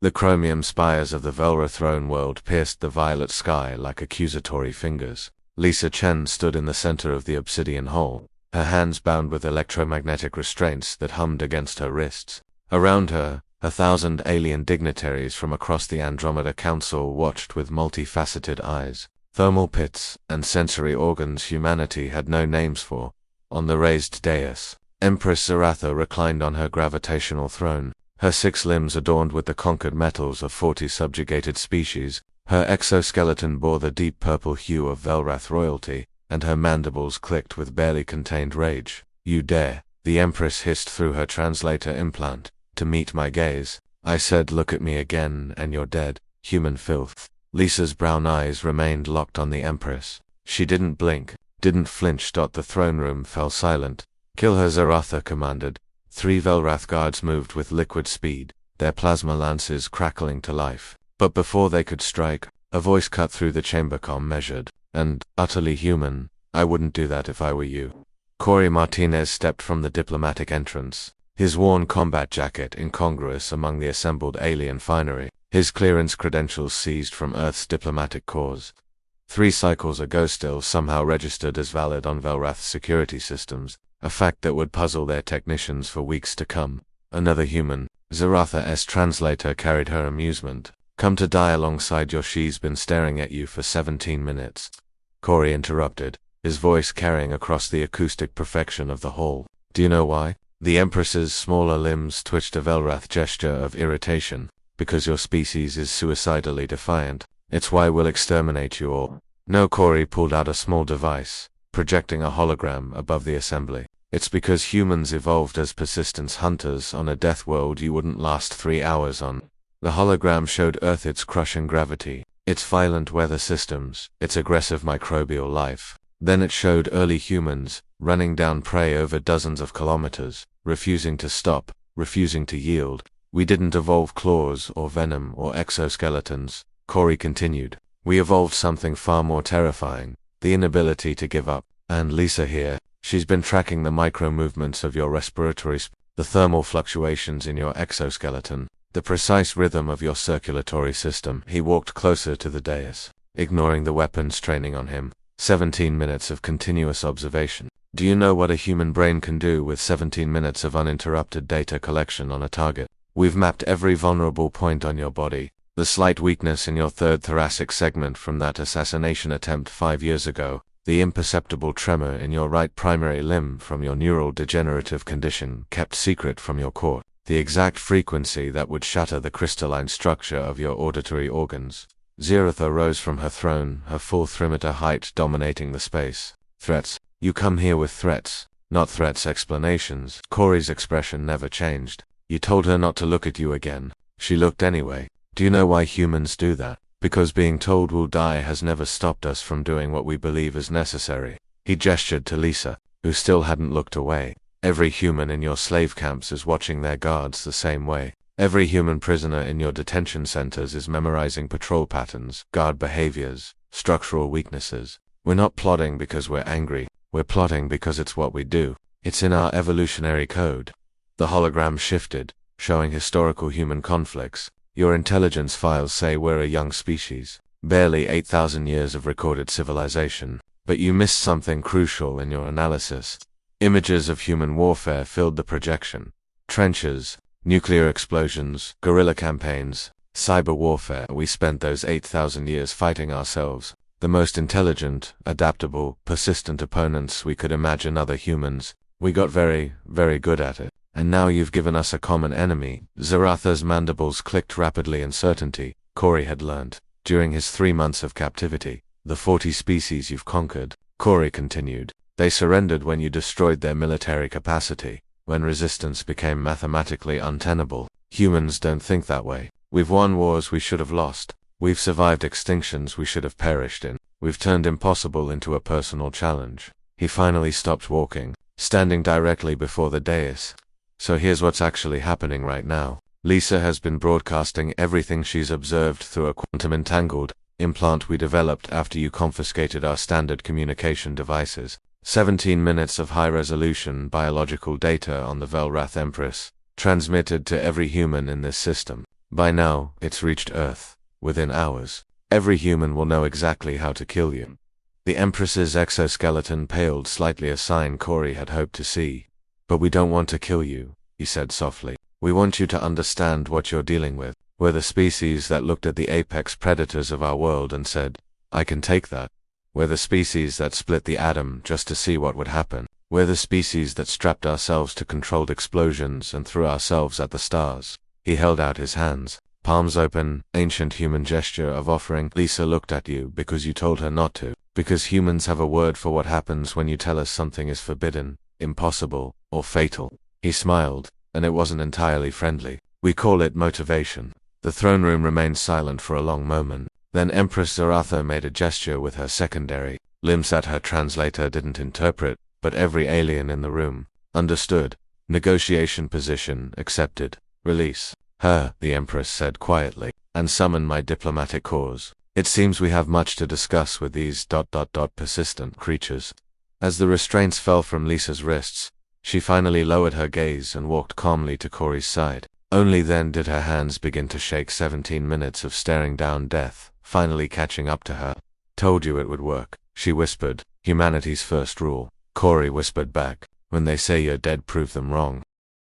The chromium spires of the Velra throne world pierced the violet sky like accusatory fingers. Lisa Chen stood in the center of the obsidian hole, her hands bound with electromagnetic restraints that hummed against her wrists. Around her, 1,000 alien dignitaries from across the Andromeda Council watched with multifaceted eyes. Thermal pits and sensory organs humanity had no names for. On the raised dais, Empress Zaratha reclined on her gravitational throne, her 6 limbs adorned with the conquered metals of 40 subjugated species. Her exoskeleton bore the deep purple hue of Velrath royalty, and her mandibles clicked with barely contained rage. "You dare," the Empress hissed through her translator implant, "to meet my gaze. I said look at me again and you're dead, human filth." Lisa's brown eyes remained locked on the Empress. She didn't blink, didn't flinch. The throne room fell silent. "Kill her," Zaratha commanded. 3 Velrath guards moved with liquid speed, their plasma lances crackling to life. But before they could strike, a voice cut through the chambercom measured, and utterly human, "I wouldn't do that if I were you." Corey Martinez stepped from the diplomatic entrance, his worn combat jacket incongruous among the assembled alien finery, his clearance credentials seized from Earth's diplomatic corps. 3 cycles ago still somehow registered as valid on Velrath's security systems, a fact that would puzzle their technicians for weeks to come. Another human, Zaratha's translator carried her amusement. "Come to die alongside your she's been staring at you for 17 minutes. Corey interrupted, his voice carrying across the acoustic perfection of the hall. "Do you know why?" The Empress's smaller limbs twitched a Velrath gesture of irritation. "Because your species is suicidally defiant. It's why we'll exterminate you all." No, Corey pulled out a small device, projecting a hologram above the assembly. "It's because humans evolved as persistence hunters on a death world you wouldn't last 3 hours on." The hologram showed Earth its crushing gravity, its violent weather systems, its aggressive microbial life. Then it showed early humans, running down prey over dozens of kilometers, refusing to stop, refusing to yield. "We didn't evolve claws or venom or exoskeletons," Corey continued. "We evolved something far more terrifying, the inability to give up. And Lisa here, she's been tracking the micro-movements of your respiratory the thermal fluctuations in your exoskeleton, the precise rhythm of your circulatory system." He walked closer to the dais, ignoring the weapons training on him. 17 minutes of continuous observation. Do you know what a human brain can do with 17 minutes of uninterrupted data collection on a target? We've mapped every vulnerable point on your body. The slight weakness in your third thoracic segment from that assassination attempt 5 years ago, the imperceptible tremor in your right primary limb from your neural degenerative condition kept secret from your court, the exact frequency that would shatter the crystalline structure of your auditory organs. Zaratha rose from her throne, her full 3-meter height dominating the space. "Threats? You come here with threats, not threats explanations." Corey's expression never changed. "You told her not to look at you again. She looked anyway. Do you know why humans do that? Because being told we'll die has never stopped us from doing what we believe is necessary." He gestured to Lisa, who still hadn't looked away. "Every human in your slave camps is watching their guards the same way. Every human prisoner in your detention centers is memorizing patrol patterns, guard behaviors, structural weaknesses. We're not plotting because we're angry. We're plotting because it's what we do. It's in our evolutionary code." The hologram shifted, showing historical human conflicts. "Your intelligence files say we're a young species, barely 8,000 years of recorded civilization, but you missed something crucial in your analysis." Images of human warfare filled the projection. Trenches, nuclear explosions, guerrilla campaigns, cyber warfare. We spent those 8,000 years fighting ourselves. The most intelligent, adaptable, persistent opponents we could imagine, other humans. We got very, very good at it. And now you've given us a common enemy. Zaratha's mandibles clicked rapidly in certainty. Corey had learned, during his 3 months of captivity, the 40 species you've conquered. Corey continued. They surrendered when you destroyed their military capacity, when resistance became mathematically untenable. Humans don't think that way. We've won wars we should have lost. We've survived extinctions we should have perished in. We've turned impossible into a personal challenge. He finally stopped walking, standing directly before the dais. "So here's what's actually happening right now. Lisa has been broadcasting everything she's observed through a quantum-entangled implant we developed after you confiscated our standard communication devices. 17 minutes of high-resolution biological data on the Velrath Empress, transmitted to every human in this system. By now, it's reached Earth. Within hours, every human will know exactly how to kill you. The Empress's exoskeleton paled slightly, a sign Corey had hoped to see. But we don't want to kill you, he said softly. We want you to understand what you're dealing with. We're the species that looked at the apex predators of our world and said, I can take that. We're the species that split the atom just to see what would happen. We're the species that strapped ourselves to controlled explosions and threw ourselves at the stars. He held out his hands, palms open, ancient human gesture of offering. Lisa looked at you because you told her not to, because humans have a word for what happens when you tell us something is forbidden, impossible, or fatal. He smiled, and it wasn't entirely friendly. We call it motivation. The throne room remained silent for a long moment. Then Empress Zaratha made a gesture with her secondary limbs that her translator didn't interpret, but every alien in the room understood. Negotiation position accepted. Release her, the Empress said quietly, and summon my diplomatic cause. It seems we have much to discuss with these persistent creatures. As the restraints fell from Lisa's wrists, she finally lowered her gaze and walked calmly to Corey's side. Only then did her hands begin to shake. 17 minutes of staring down death, finally catching up to her. Told you it would work, she whispered. Humanity's first rule. Corey whispered back. When they say you're dead, prove them wrong.